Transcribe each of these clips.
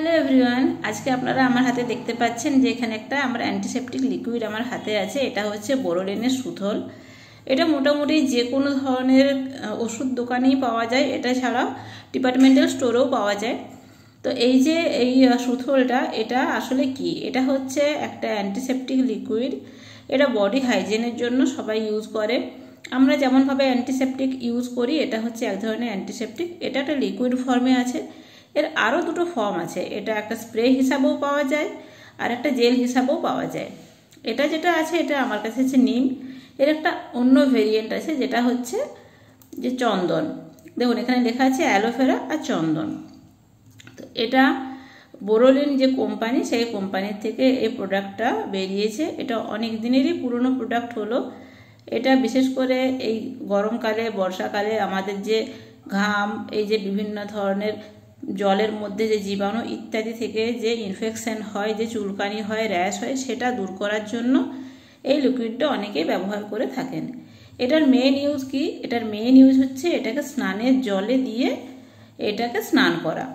Hello everyone, আজকে আপনারা আমার হাতে দেখতে পাচ্ছেন যে এখানে একটা আমার অ্যান্টিসেপটিক লিকুইড আমার হাতে আছে। এটা হচ্ছে বোরোলিনের সুথল। এটা মোটামুটি যে কোনো ধরনের ওষুধ দোকানেই পাওয়া যায়, এটা ছাড়াও ডিপার্টমেন্টাল স্টোরেও পাওয়া যায়। তো এই যে এই সুথলটা, এটা আসলে কি? এটা হচ্ছে একটা অ্যান্টিসেপটিক লিকুইড। এটা বডি হাইজিনের জন্য সবাই ইউজ করে। আমরা যেমনভাবে অ্যান্টিসেপটিক ইউজ করি, এটা হচ্ছে এক ধরনের অ্যান্টিসেপটিক। এটা একটা লিকুইড ফর্মে আছে। এর আরও দুটো ফর্ম আছে। এটা একটা স্প্রে হিসাবেও পাওয়া যায় আর একটা জেল হিসাবেও পাওয়া যায়। এটা যেটা আছে, এটা আমার কাছে হচ্ছে নিম। এর একটা অন্য ভেরিয়েন্ট আছে, যেটা হচ্ছে যে চন্দন। দেখুন এখানে লেখা আছে অ্যালোভেরা আর চন্দন। তো এটা বোরোলিন যে কোম্পানি, সেই কোম্পানির থেকে এই প্রোডাক্টটা বেরিয়েছে। এটা অনেক দিনেরই পুরনো প্রোডাক্ট হলো। এটা বিশেষ করে এই গরমকালে, বর্ষাকালে আমাদের যে ঘাম, এই যে বিভিন্ন ধরনের জলের মধ্যে যে জীবাণু ইত্যাদি থেকে যে ইনফেকশন হয়, যে চুলকানি হয়, র্যাশ হয়, সেটা দূর করার জন্য এই লিকুইডটা অনেকেই ব্যবহার করে থাকেন। এটার মেন ইউজ কি? এটার মেন ইউজ হচ্ছে এটাকে স্নানের জলে দিয়ে এটাকে স্নান করা।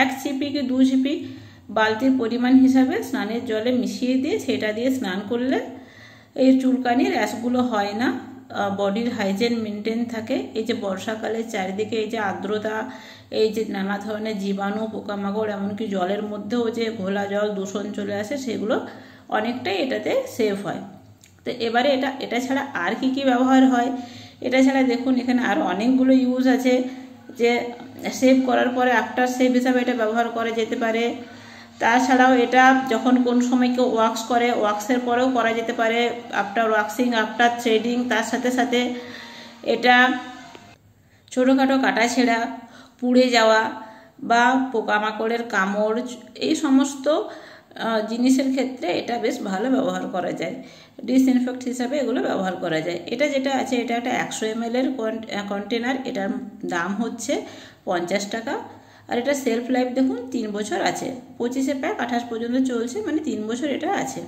1 চিপি কি 2 চিপি বালতির পরিমাণ হিসাবে স্নানের জলে মিশিয়ে দিয়ে সেটা দিয়ে স্নান করলে এই চুলকানি, র্যাশগুলো হয় না। বডির হাইজিন মেনটেন থাকে। এই যে বর্ষাকালে চারিদিকে এই যে আর্দ্রতা, এই যে নানা ধরনের জীবাণু, পোকামাকড়, এমনকি জলের মধ্যেও যে ঘোলা জল, দূষণ চলে আসে, সেগুলো অনেকটাই এটাতে সেভ হয়। তো এবারে এটা ছাড়া আর কি কি ব্যবহার হয়? এটা ছাড়া দেখুন এখানে আরও অনেকগুলো ইউজ আছে। যে সেভ করার পরে আফটার সেভ হিসাবে এটা ব্যবহার করা যেতে পারে। তাছাড়াও এটা যখন কোন সময় কেউ ওয়াক্স করে, ওয়াক্সের পরেও করা যেতে পারে। আফটার ওয়াক্সিং, আফটার থ্রেডিং, তার সাথে সাথে এটা ছোটোখাটো কাটাছেঁড়া, পুড়ে যাওয়া বা পোকামাকড়ের কামড়, এই সমস্ত জিনিসের ক্ষেত্রে এটা বেশ ভালো ব্যবহার করা যায়। ডিসইনফেক্ট হিসাবে এগুলো ব্যবহার করা যায়। এটা যেটা আছে, এটা একটা 100 ml এর কন্টেনার। এটার দাম হচ্ছে 50 টাকা। আর এটা সেলফ লাইফ দেখুন 3 বছর আছে। 25 প্যাক 28 পর্যন্ত চলছে, মানে 3 বছর এটা আছে।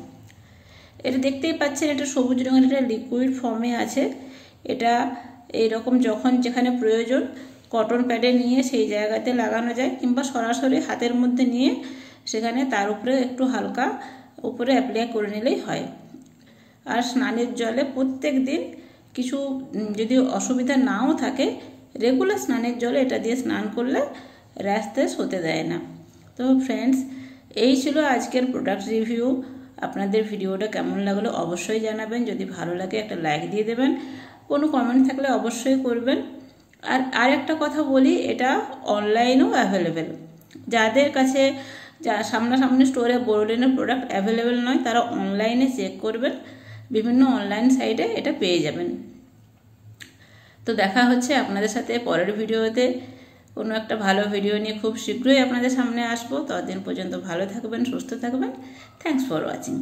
এটা দেখতেই পাচ্ছেন, এটা সবুজ রঙের, এটা লিকুইড ফর্মে আছে। এটা এইরকম যখন যেখানে প্রয়োজন কটন প্যাডে নিয়ে সেই জায়গাতে লাগানো যায়, কিংবা সরাসরি হাতের মধ্যে নিয়ে সেখানে তার উপরে একটু হালকা উপরে অ্যাপ্লাই করে নিলেই হয়। আর স্নানের জলে প্রত্যেক দিন কিছু যদি অসুবিধা নাও থাকে, রেগুলার স্নানের জলে এটা দিয়ে স্নান করলে র্যাশ ট্যাশ হতে দেয় না। তো ফ্রেন্ডস, এই ছিল আজকের প্রোডাক্ট রিভিউ। আপনাদের ভিডিওটা কেমন লাগলো অবশ্যই জানাবেন। যদি ভালো লাগে একটা লাইক দিয়ে দেবেন। কোনো কমেন্ট থাকলে অবশ্যই করবেন। আর একটা কথা বলি, এটা অনলাইনেও অ্যাভেলেবেল। যাদের কাছে সামনাসামনি স্টোরে বোরোলিনের প্রোডাক্ট অ্যাভেলেবেল নয়, তারা অনলাইনে চেক করবেন। বিভিন্ন অনলাইন সাইটে এটা পেয়ে যাবেন। তো দেখা হচ্ছে আপনাদের সাথে পরের ভিডিওতে। কোনো একটা ভালো ভিডিও নিয়ে খুব শীঘ্রই আপনাদের সামনে আসবো। ততদিন পর্যন্ত ভালো থাকবেন, সুস্থ থাকবেন। Thanks for watching.